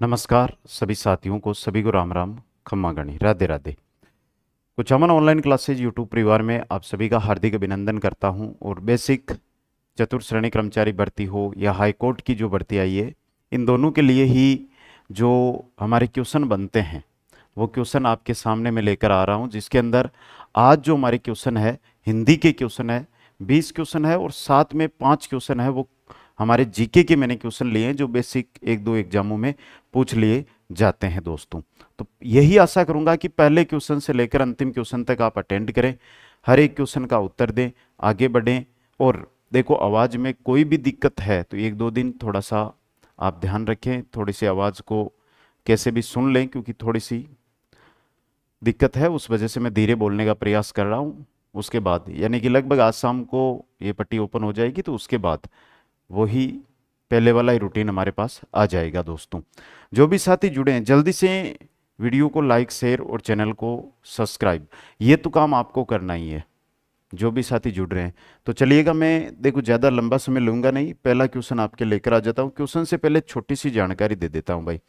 नमस्कार सभी साथियों को, सभी को राम राम, खम्मा गणी, राधे राधे। कुछ अमन ऑनलाइन क्लासेज यूट्यूब परिवार में आप सभी का हार्दिक अभिनंदन करता हूं। और बेसिक चतुर्थ श्रेणी कर्मचारी भर्ती हो या हाई कोर्ट की जो भर्ती आई है, इन दोनों के लिए ही जो हमारे क्वेश्चन बनते हैं वो क्वेश्चन आपके सामने मैं लेकर आ रहा हूं। जिसके अंदर आज जो हमारे क्वेश्चन है, हिंदी के क्वेश्चन है, 20 क्वेश्चन है और साथ में 5 क्वेश्चन है वो हमारे जीके के मैंने क्वेश्चन लिए हैं जो बेसिक एक दो एग्जामों में पूछ लिए जाते हैं दोस्तों। तो यही आशा करूंगा कि पहले क्वेश्चन से लेकर अंतिम क्वेश्चन तक आप अटेंड करें, हर एक क्वेश्चन का उत्तर दें, आगे बढ़ें। और देखो, आवाज़ में कोई भी दिक्कत है तो एक दो दिन थोड़ा सा आप ध्यान रखें, थोड़ी सी आवाज़ को कैसे भी सुन लें, क्योंकि थोड़ी सी दिक्कत है, उस वजह से मैं धीरे बोलने का प्रयास कर रहा हूँ। उसके बाद यानी कि लगभग आज शाम को ये पट्टी ओपन हो जाएगी, तो उसके बाद वही पहले वाला ही रूटीन हमारे पास आ जाएगा दोस्तों। जो भी साथी जुड़े हैं जल्दी से वीडियो को लाइक, शेयर और चैनल को सब्सक्राइब, ये तो काम आपको करना ही है, जो भी साथी जुड़ रहे हैं। तो चलिएगा, मैं देखो ज़्यादा लंबा समय लूंगा नहीं, पहला क्वेश्चन आपके लेकर आ जाता हूँ। क्वेश्चन से पहले छोटी सी जानकारी दे देता हूँ भाई।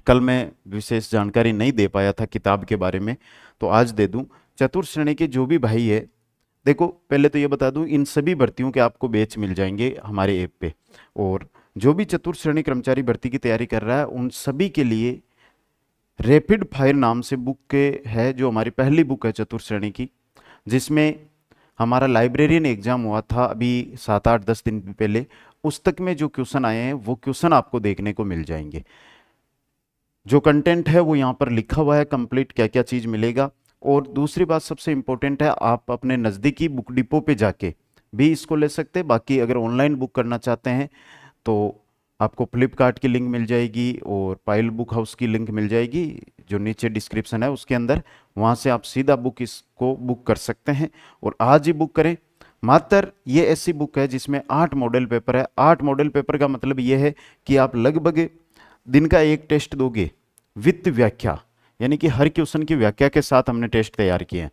कल मैं विशेष जानकारी नहीं दे पाया था किताब के बारे में, तो आज दे दूं। चतुर्थ श्रेणी के जो भी भाई है, देखो पहले तो ये बता दूं, इन सभी भर्तियों के आपको बैच मिल जाएंगे हमारे ऐप पे। और जो भी चतुर्थ श्रेणी कर्मचारी भर्ती की तैयारी कर रहा है उन सभी के लिए रैपिड फायर नाम से बुक के है, जो हमारी पहली बुक है चतुर्थ श्रेणी की, जिसमें हमारा लाइब्रेरियन एग्जाम हुआ था अभी 7 8 10 दिन पहले। उस तक में जो क्वेश्चन आए हैं वो क्वेश्चन आपको देखने को मिल जाएंगे। जो कंटेंट है वो यहाँ पर लिखा हुआ है कंप्लीट, क्या क्या चीज़ मिलेगा। और दूसरी बात सबसे इंपॉर्टेंट है, आप अपने नज़दीकी बुक डिपो पे जाके भी इसको ले सकते हैं। बाकी अगर ऑनलाइन बुक करना चाहते हैं तो आपको फ्लिपकार्ट की लिंक मिल जाएगी और पायल बुक हाउस की लिंक मिल जाएगी, जो नीचे डिस्क्रिप्शन है उसके अंदर, वहाँ से आप सीधा बुक इसको बुक कर सकते हैं और आज ही बुक करें। मात्र ये ऐसी बुक है जिसमें 8 मॉडल पेपर है। 8 मॉडल पेपर का मतलब ये है कि आप लगभग दिन का एक टेस्ट दोगे विथ व्याख्या, यानी कि हर क्वेश्चन की व्याख्या के साथ हमने टेस्ट तैयार किए हैं।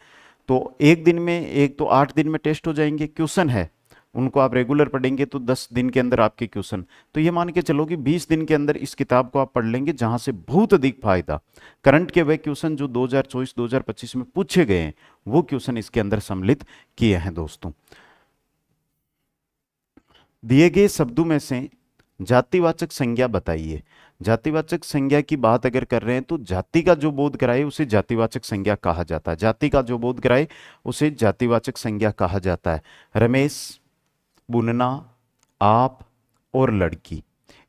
तो एक दिन में, एक तो 8 दिन में टेस्ट हो जाएंगे। क्वेश्चन है उनको आप रेगुलर पढ़ेंगे तो 10 दिन के अंदर आपके क्वेश्चन, तो ये मान के चलो कि 20 दिन के अंदर इस किताब को आप पढ़ लेंगे, जहां से बहुत अधिक फायदा करंट के वह क्वेश्चन जो 2024 2025 में पूछे गए हैं वो क्वेश्चन इसके अंदर सम्मिलित किए हैं दोस्तों। दिए गए शब्दों में से जातिवाचक संज्ञा बताइए। जातिवाचक संज्ञा की बात अगर कर रहे हैं तो जाति का जो बोध कराए उसे जातिवाचक संज्ञा कहा जाता है। जाति का जो बोध कराए उसे जातिवाचक संज्ञा कहा जाता है। रमेश, बुनना, आप और लड़की,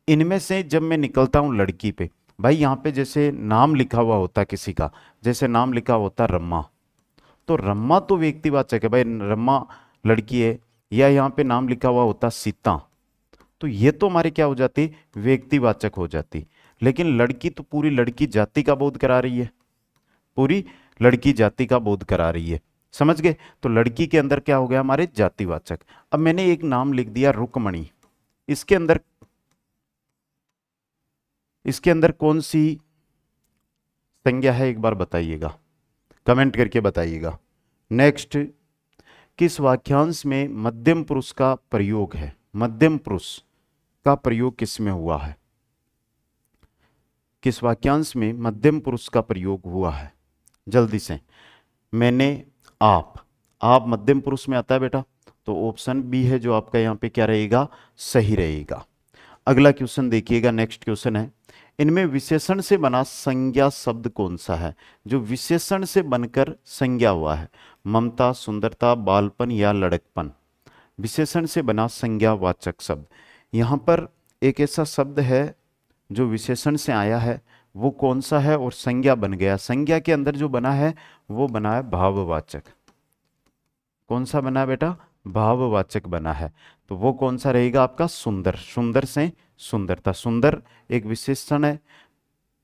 इनमें से जब मैं निकलता हूं लड़की पे, भाई यहाँ पे जैसे नाम लिखा हुआ होता किसी का, जैसे नाम लिखा होता रम्मा, तो रम्मा तो व्यक्तिवाचक है भाई, रम्मा लड़की है। या यहाँ पे नाम लिखा हुआ होता सीता, तो ये तो हमारे क्या हो जाती, व्यक्तिवाचक हो जाती। लेकिन लड़की तो पूरी लड़की जाति का बोध करा रही है, पूरी लड़की जाति का बोध करा रही है, समझ गए। तो लड़की के अंदर क्या हो गया हमारे जातिवाचक। अब मैंने एक नाम लिख दिया रुक्मणी, इसके अंदर कौन सी संज्ञा है एक बार बताइएगा, कमेंट करके बताइएगा। नेक्स्ट, किस वाक्यांश में मध्यम पुरुष का प्रयोग है। मध्यम पुरुष का प्रयोग किस में हुआ है, किस वाक्यांश में मध्यम पुरुष का प्रयोग हुआ है, जल्दी से। मैंने, आप मध्यम पुरुष में आता है बेटा, तो ऑप्शन बी है जो आपका यहाँ पे क्या रहेगा, सही रहेगा। अगला क्वेश्चन देखिएगा, नेक्स्ट क्वेश्चन है, इनमें विशेषण से बना संज्ञा शब्द कौन सा है। जो विशेषण से बनकर संज्ञा हुआ है, ममता, सुंदरता, बालपन या लड़कपन, विशेषण से बना संज्ञावाचक शब्द। यहाँ पर एक ऐसा शब्द है जो विशेषण से आया है, वो कौन सा है और संज्ञा बन गया। संज्ञा के अंदर जो बना है वो बना है भाववाचक। कौन सा बना है बेटा, भाववाचक बना है। तो वो कौन सा रहेगा आपका, सुंदर। सुंदर से सुंदरता, सुंदर एक विशेषण है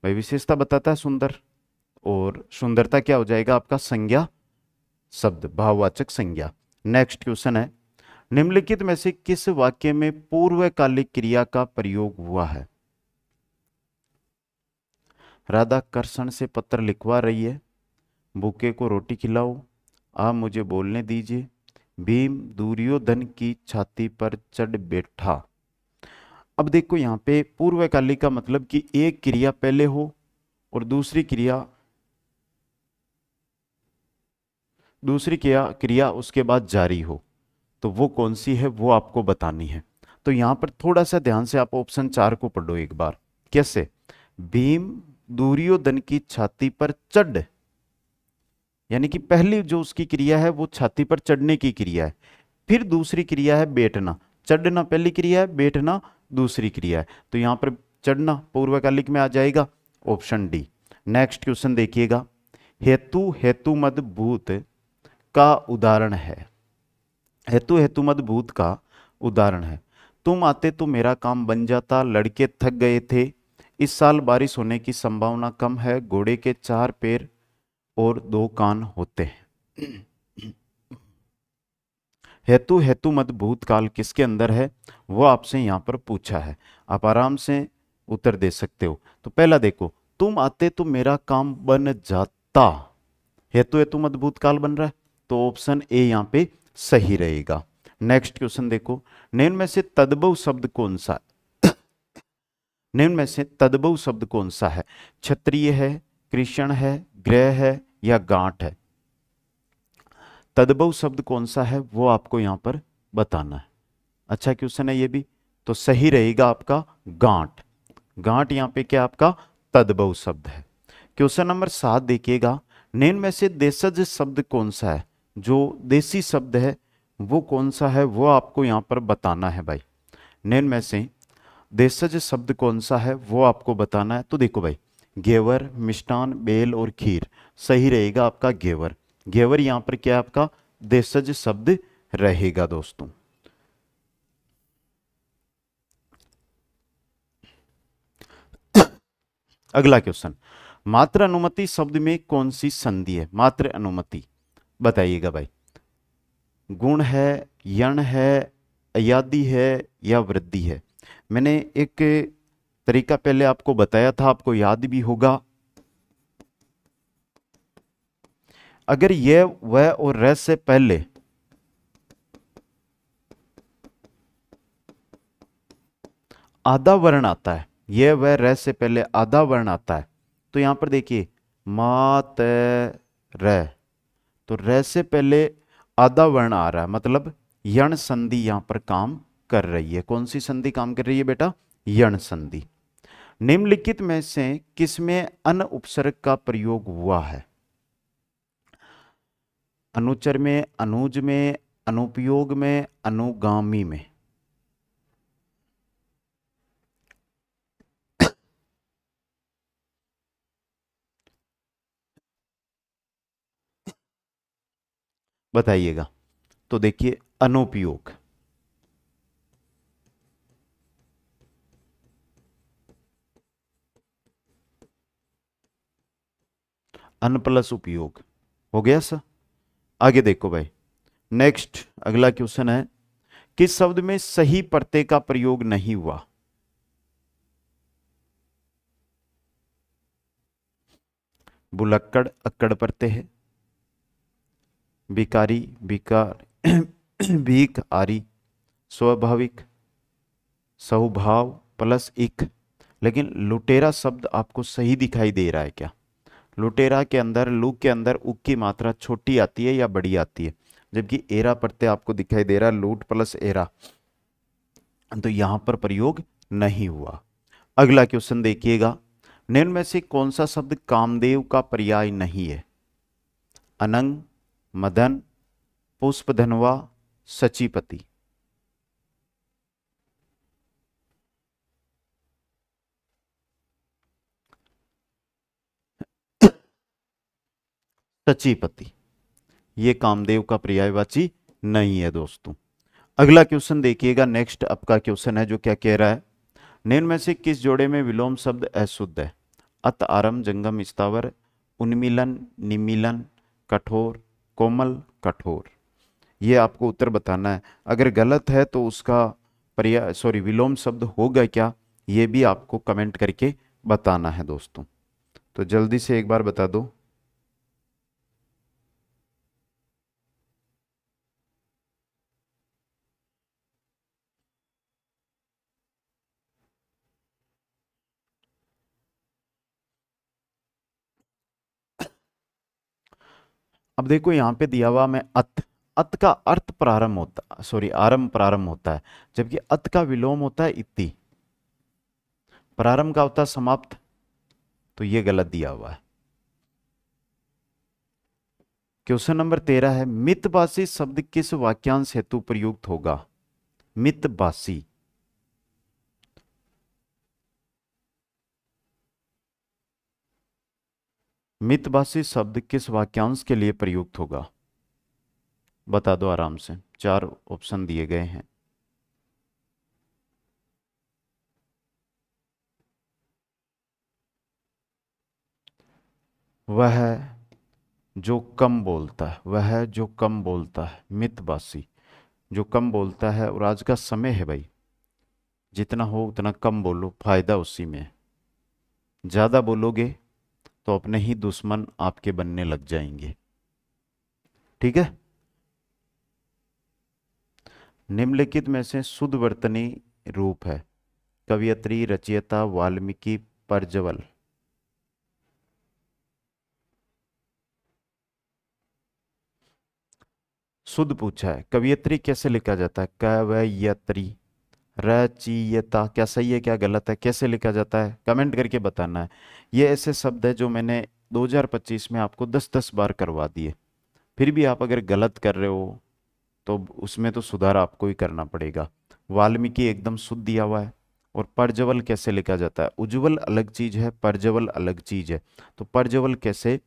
भाई, विशेषता बताता है सुंदर, और सुंदरता क्या हो जाएगा आपका, संज्ञा शब्द, भाववाचक संज्ञा। नेक्स्ट क्वेश्चन है, निम्नलिखित में से किस वाक्य में पूर्वकालिक क्रिया का प्रयोग हुआ है। राधा कृष्ण से पत्र लिखवा रही है, भूखे को रोटी खिलाओ, आप मुझे बोलने दीजिए, भीम दुर्योधन की छाती पर चढ़ बैठा। अब देखो यहाँ पे पूर्वकालिक का मतलब कि एक क्रिया पहले हो और दूसरी क्रिया उसके बाद जारी हो, तो वो कौन सी है वो आपको बतानी है। तो यहां पर थोड़ा सा ध्यान से आप ऑप्शन 4 को पढ़ो एक बार। कैसे? भीम दुर्योधन की छाती पर चढ़, यानी कि पहली जो उसकी क्रिया है वो छाती पर चढ़ने की क्रिया है। फिर दूसरी क्रिया है बैठना। चढ़ना पहली क्रिया है, बैठना दूसरी क्रिया है। तो यहां पर चढ़ना पूर्वकालिक में आ जाएगा, ऑप्शन डी। नेक्स्ट क्वेश्चन देखिएगा। हेतु हेतु मद भूत का उदाहरण है। हेतु हेतु मद भूत का उदाहरण है। तुम आते तो मेरा काम बन जाता, लड़के थक गए थे, इस साल बारिश होने की संभावना कम है, घोड़े के 4 पैर और 2 कान होते हैं। हेतु हेतु मद भूतकाल किसके अंदर है वो आपसे यहां पर पूछा है। आप आराम से उत्तर दे सकते हो। तो पहला देखो, तुम आते तो मेरा काम बन जाता, हेतु हेतु मद भूतकाल बन रहा है, तो ऑप्शन ए यहां पे सही रहेगा। नेक्स्ट क्वेश्चन देखो, निम्न में से तद्भव शब्द कौन सा है? निम्न में से तद्भव शब्द कौन सा है? क्षत्रिय है, कृष्ण है, ग्रह है या गांठ है? तद्भव शब्द कौन सा है वो आपको यहां पर बताना है। अच्छा क्वेश्चन है ये भी। तो सही रहेगा आपका गांठ। गांठ यहां पे क्या आपका तद्भव शब्द है। क्वेश्चन नंबर 7 देखिएगा। निम्न में से देशज शब्द कौन सा है? जो देसी शब्द है वो कौन सा है वो आपको यहां पर बताना है भाई। निम्न में से देशज शब्द कौन सा है वो आपको बताना है। तो देखो भाई, घेवर, मिष्टान, बेल और खीर। सही रहेगा आपका घेवर। घेवर यहां पर क्या है आपका देशज शब्द रहेगा दोस्तों। अगला क्वेश्चन, मात्र अनुमति शब्द में कौन सी संधि है? मात्र अनुमति बताइएगा भाई। गुण है, यण है, अयादि है या वृद्धि है? मैंने एक तरीका पहले आपको बताया था, आपको याद भी होगा। अगर ये वह और रह से पहले आधा वर्ण आता है, ये वह रह से पहले आधा वर्ण आता है, तो यहां पर देखिए मात रह, तो रह से पहले आधा वर्ण आ रहा है, मतलब यण संधि यहां पर काम कर रही है। कौन सी संधि काम कर रही है बेटा? यण संधि। निम्नलिखित में से किसमें अन उपसर्ग का प्रयोग हुआ है? अनुचर में, अनुज में, अनुपयोग में, अनुगामी में? बताइएगा। तो देखिए अनुपयोग, अन प्लस उपयोग हो गया सर। आगे देखो भाई, नेक्स्ट अगला क्वेश्चन है, किस शब्द में सही प्रत्यय का प्रयोग नहीं हुआ? बुलक्कड़ अक्कड़ प्रत्यय है, बिकारी बिकार भीख आरी, स्वाभाविक स्वभाव प्लस इक। लेकिन लुटेरा शब्द आपको सही दिखाई दे रहा है क्या? लुटेरा के अंदर लू के अंदर उक की मात्रा छोटी आती है या बड़ी आती है? जबकि एरा प्रत्यय आपको दिखाई दे रहा है लूट प्लस एरा, तो यहां पर प्रयोग नहीं हुआ। अगला क्वेश्चन देखिएगा। निम्न में से कौन सा शब्द कामदेव का पर्याय नहीं है? अनंग, मदन, पुष्पधनवा, सचीपति? सचीपति ये कामदेव का पर्यायवाची नहीं है दोस्तों। अगला क्वेश्चन देखिएगा। नेक्स्ट आपका क्वेश्चन है जो क्या कह रहा है, निम्न में से किस जोड़े में विलोम शब्द अशुद्ध है? अत, आरम, जंगम, स्थावर, उन्मीलन, निमीलन, कठोर, कोमल, कठोर? ये आपको उत्तर बताना है। अगर गलत है तो उसका पर्याय विलोम शब्द होगा क्या, ये भी आपको कमेंट करके बताना है दोस्तों। तो जल्दी से एक बार बता दो। अब देखो यहाँ पे दिया हुआ मैं अत, अत का अर्थ प्रारंभ होता, सॉरी आरंभ प्रारंभ होता है, जबकि अत का विलोम होता है इति, प्रारंभ का होता है समाप्त, तो ये गलत दिया हुआ है। क्वेश्चन नंबर 13 है, मितभाषी शब्द किस वाक्यांश हेतु प्रयुक्त होगा? मितभाषी, मितभाषी शब्द किस वाक्यांश के लिए प्रयुक्त होगा? बता दो आराम से, 4 ऑप्शन दिए गए हैं। वह जो कम बोलता है, वह जो कम बोलता है, मितभाषी जो कम बोलता है। और आज का समय है भाई, जितना हो उतना कम बोलो, फायदा उसी में है। ज्यादा बोलोगे तो अपने ही दुश्मन आपके बनने लग जाएंगे, ठीक है। निम्नलिखित में से शुद्ध वर्तनी रूप है? कवियत्री, रचयिता, वाल्मीकि, परजवल। शुद्ध पूछा है। कवियत्री कैसे लिखा जाता है? कवयत्री, रचयिता क्या सही है क्या गलत है, कैसे लिखा जाता है कमेंट करके बताना है। ये ऐसे शब्द है जो मैंने 2025 में आपको 10-10 बार करवा दिए, फिर भी आप अगर गलत कर रहे हो तो उसमें तो सुधार आपको ही करना पड़ेगा। वाल्मीकि एकदम शुद्ध दिया हुआ है। और परजवल कैसे लिखा जाता है? उज्जवल अलग चीज है, परजवल अलग चीज है, तो परजवल कैसे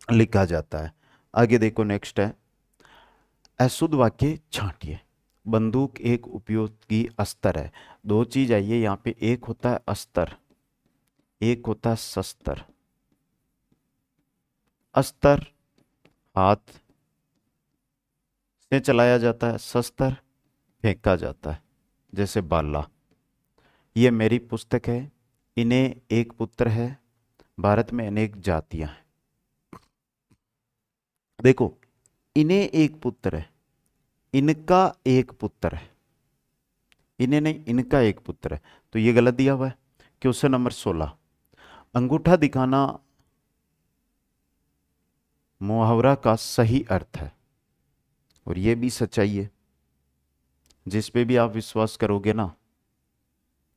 लिखा जाता है? आगे देखो, नेक्स्ट है, अशुद्ध वाक्य छांटिए। बंदूक एक उपयोगी अस्त्र है। दो चीज आई है यहाँ पे, एक होता है अस्त्र, एक होता है शस्त्र। अस्त्र हाथ से चलाया जाता है, शस्त्र फेंका जाता है, जैसे बाला। ये मेरी पुस्तक है। इन्हें एक पुत्र है, भारत में अनेक जातियां हैं। देखो, इन्हें एक पुत्र है, इनका एक पुत्र है, इन्हें नहीं, इनका एक पुत्र है, तो ये गलत दिया हुआ है। क्वेश्चन नंबर 16, अंगूठा दिखाना मुहावरा का सही अर्थ है, और ये भी सच्चाई है। जिस पे भी आप विश्वास करोगे ना,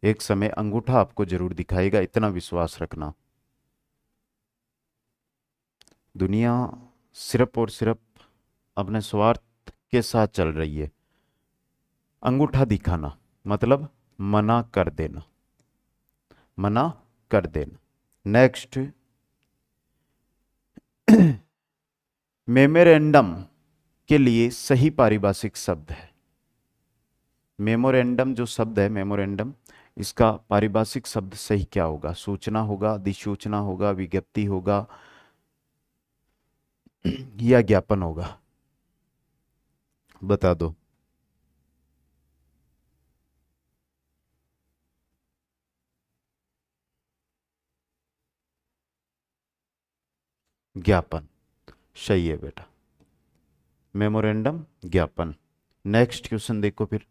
एक समय अंगूठा आपको जरूर दिखाएगा, इतना विश्वास रखना। दुनिया सिर्फ और सिर्फ अपने स्वार्थ के साथ चल रही है। अंगूठा दिखाना मतलब मना कर देना, मना कर देना। नेक्स्ट, मेमोरेंडम के लिए सही पारिभाषिक शब्द है। मेमोरेंडम जो शब्द है, मेमोरेंडम, इसका पारिभाषिक शब्द सही क्या होगा? सूचना होगा, अधिसूचना होगा, विज्ञप्ति होगा, या ज्ञापन होगा? बता दो। ज्ञापन सही है बेटा, मेमोरेंडम ज्ञापन। नेक्स्ट क्वेश्चन देखो फिर,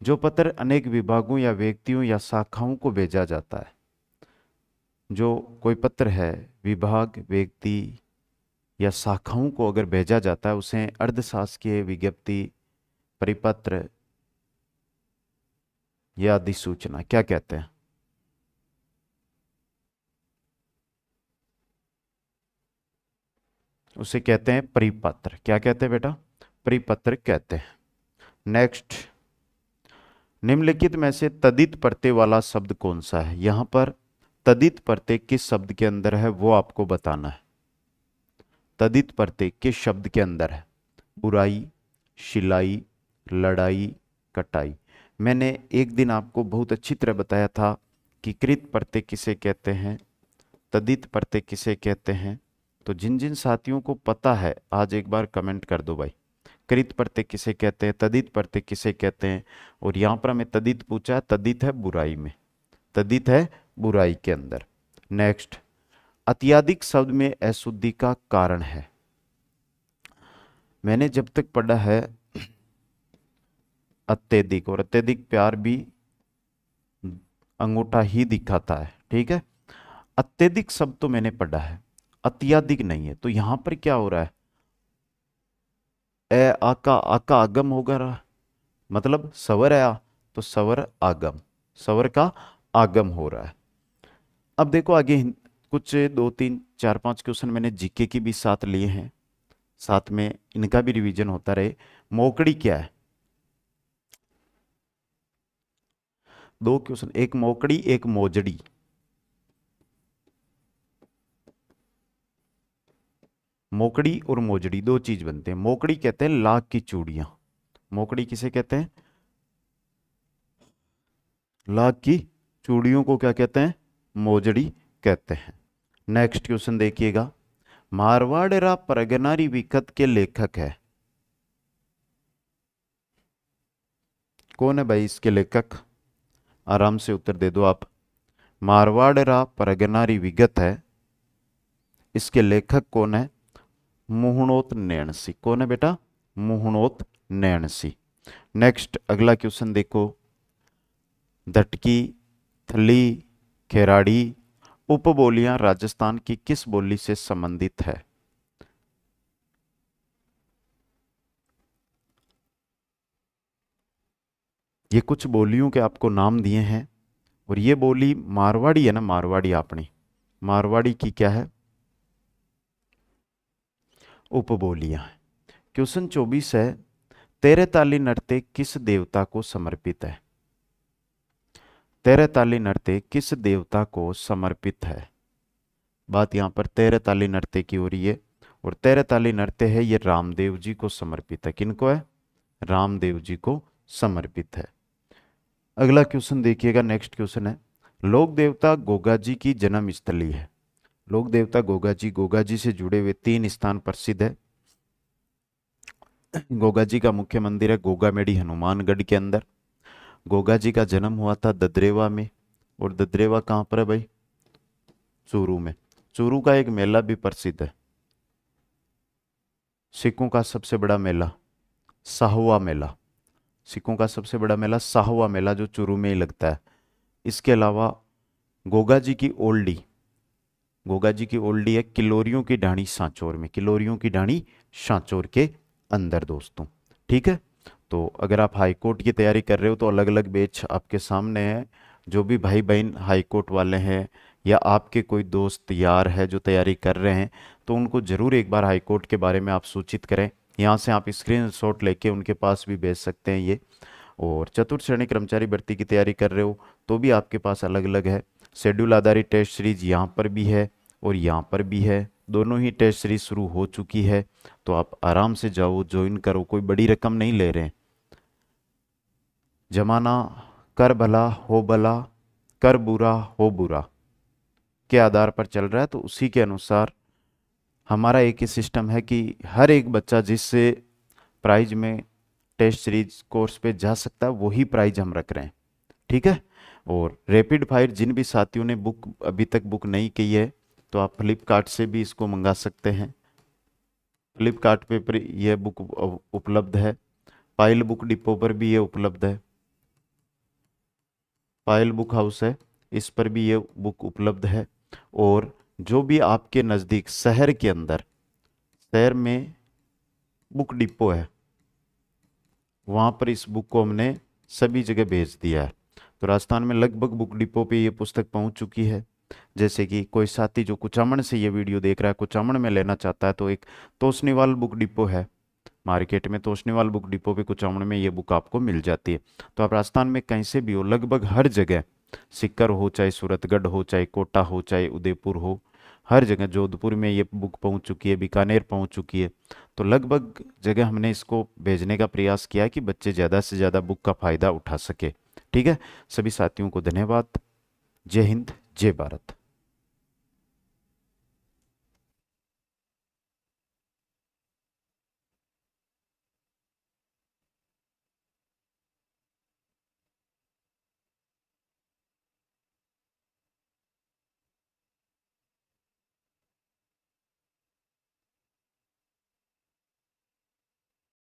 जो पत्र अनेक विभागों या व्यक्तियों या शाखाओं को भेजा जाता है, जो कोई पत्र है विभाग, व्यक्ति या शाखाओं को अगर भेजा जाता है, उसे अर्धशासकीय, विज्ञप्ति, परिपत्र या अधिसूचना क्या कहते हैं? उसे कहते हैं परिपत्र। क्या कहते हैं बेटा? परिपत्र कहते हैं। नेक्स्ट, निम्नलिखित में से तदित प्रत्यय वाला शब्द कौन सा है? यहां पर तदित प्रत्यय किस शब्द के अंदर है वो आपको बताना है। तदित प्रत्यय किस शब्द के अंदर है? बुराई, शिलाई, लड़ाई, कटाई। मैंने एक दिन आपको बहुत अच्छी तरह बताया था कि कृत प्रत्यय किसे कहते हैं, तदित प्रत्यय किसे कहते हैं। तो जिन जिन साथियों को पता है आज एक बार कमेंट कर दो भाई, कृत प्रत्यय किसे कहते हैं, तदित प्रत्यय किसे कहते हैं। और यहां पर हमें तदित पूछा है, तदित है बुराई में, तदित है बुराई के अंदर। नेक्स्ट, अत्यधिक शब्द में अशुद्धि का कारण है। मैंने जब तक पढ़ा है अत्यधिक, और अत्यधिक प्यार भी अंगूठा ही दिखाता है, ठीक है। अत्यधिक शब्द तो मैंने पढ़ा है, अत्यधिक नहीं है। तो यहां पर क्या हो रहा है? ए आका आगम होगा रहा, मतलब सवर है आ, तो सवर आगम, सवर का आगम हो रहा है। अब देखो आगे कुछ 2 3 4 5 क्वेश्चन मैंने जीके की भी साथ लिए हैं, साथ में इनका भी रिवीजन होता रहे। मोकड़ी क्या है? 2 क्वेश्चन, एक मोकड़ी एक मोजड़ी। मोकड़ी और मोजड़ी 2 चीज बनते हैं। मोकड़ी कहते हैं लाख की चूड़ियां, मोकड़ी किसे कहते हैं? लाख की चूड़ियों को क्या कहते हैं? मोजड़ी कहते हैं। नेक्स्ट क्वेश्चन देखिएगा, मारवाड़ेरा परगनारी विकत के लेखक है, कौन है भाई इसके लेखक? आराम से उत्तर दे दो आप। मारवाड़ेरा परगनारी विगत है, इसके लेखक कौन है? मुहणोत नैणसी। कौन है बेटा? मुहणोत नैणसी। नेक्स्ट अगला क्वेश्चन देखो, दटकी, थली, खेराड़ी उपबोलियां राजस्थान की किस बोली से संबंधित है? ये कुछ बोलियों के आपको नाम दिए हैं, और ये बोली मारवाड़ी है ना, मारवाड़ी अपनी मारवाड़ी की क्या है? उपबोलियां है। क्वेश्चन 24 है, तेरे ताली नृत्य किस देवता को समर्पित है? तेरे ताली नृत्य किस देवता को समर्पित है? बात यहां पर तेरे ताली नृत्य की हो रही है, और तेरे ताली नृत्य है ये रामदेव जी को समर्पित है। किनको है? रामदेव जी को समर्पित है। अगला क्वेश्चन देखिएगा, नेक्स्ट क्वेश्चन है, लोक देवता गोगा जी की जन्म स्थली है। लोक देवता गोगा जी से जुड़े हुए 3 स्थान प्रसिद्ध है। गोगा जी का मुख्य मंदिर है गोगामेड़ी हनुमानगढ़ के अंदर। गोगा जी का जन्म हुआ था ददरेवा में, और ददरेवा कहाँ पर है भाई? चूरू में। चूरू का एक मेला भी प्रसिद्ध है, सिखों का सबसे बड़ा मेला साहुआ मेला। सिखों का सबसे बड़ा मेला साहुआ मेला जो चूरू में ही लगता है। इसके अलावा गोगा जी की ओल्डी, गोगा जी की ओल्डी है किलोरियों की ढाणी सांचौर में, किलोरियों की ढाणी सांचौर के अंदर दोस्तों। ठीक है, तो अगर आप हाई कोर्ट की तैयारी कर रहे हो तो अलग अलग बैच आपके सामने है। जो भी भाई बहन हाई कोर्ट वाले हैं, या आपके कोई दोस्त यार है जो तैयारी कर रहे हैं, तो उनको ज़रूर एक बार हाई कोर्ट के बारे में आप सूचित करें। यहाँ से आप स्क्रीनशॉट लेके उनके पास भी भेज सकते हैं ये। और चतुर्थ श्रेणी कर्मचारी भर्ती की तैयारी कर रहे हो तो भी आपके पास अलग अलग है। शेड्यूल आधारित टेस्ट सीरीज यहाँ पर भी है और यहाँ पर भी है, दोनों ही टेस्ट सीरीज शुरू हो चुकी है। तो आप आराम से जाओ, ज्वाइन करो, कोई बड़ी रकम नहीं ले रहे हैं। जमाना कर भला हो भला, कर बुरा हो बुरा के आधार पर चल रहा है, तो उसी के अनुसार हमारा एक ही सिस्टम है कि हर एक बच्चा जिससे प्राइज में टेस्ट सीरीज कोर्स पे जा सकता है वही प्राइज हम रख रहे हैं। ठीक है, और रैपिड फायर जिन भी साथियों ने बुक अभी तक बुक नहीं की है, तो आप फ्लिपकार्ट से भी इसको मंगा सकते हैं। फ्लिपकार्ट पे पर यह बुक उपलब्ध है, पायल बुक डिपो पर भी ये उपलब्ध है, पायल बुक हाउस है, इस पर भी ये बुक उपलब्ध है। और जो भी आपके नज़दीक शहर के अंदर, शहर में बुक डिपो है, वहाँ पर इस बुक को हमने सभी जगह भेज दिया है। तो राजस्थान में लगभग बुक डिपो पे ये पुस्तक पहुँच चुकी है। जैसे कि कोई साथी जो कुचामन से ये वीडियो देख रहा है, कुचामन में लेना चाहता है, तो एक तोशनीवाल बुक डिपो है मार्केट में, तोशनीवाल बुक डिपो पे कुचामन में ये बुक आपको मिल जाती है। तो आप राजस्थान में कहीं से भी हो, लगभग हर जगह, सीकर हो, चाहे सूरतगढ़ हो, चाहे कोटा हो, चाहे उदयपुर हो, हर जगह, जोधपुर में ये बुक पहुंच चुकी है, बीकानेर पहुंच चुकी है। तो लगभग जगह हमने इसको भेजने का प्रयास किया है कि बच्चे ज़्यादा से ज़्यादा बुक का फ़ायदा उठा सके। ठीक है, सभी साथियों को धन्यवाद। जय हिंद, जय भारत।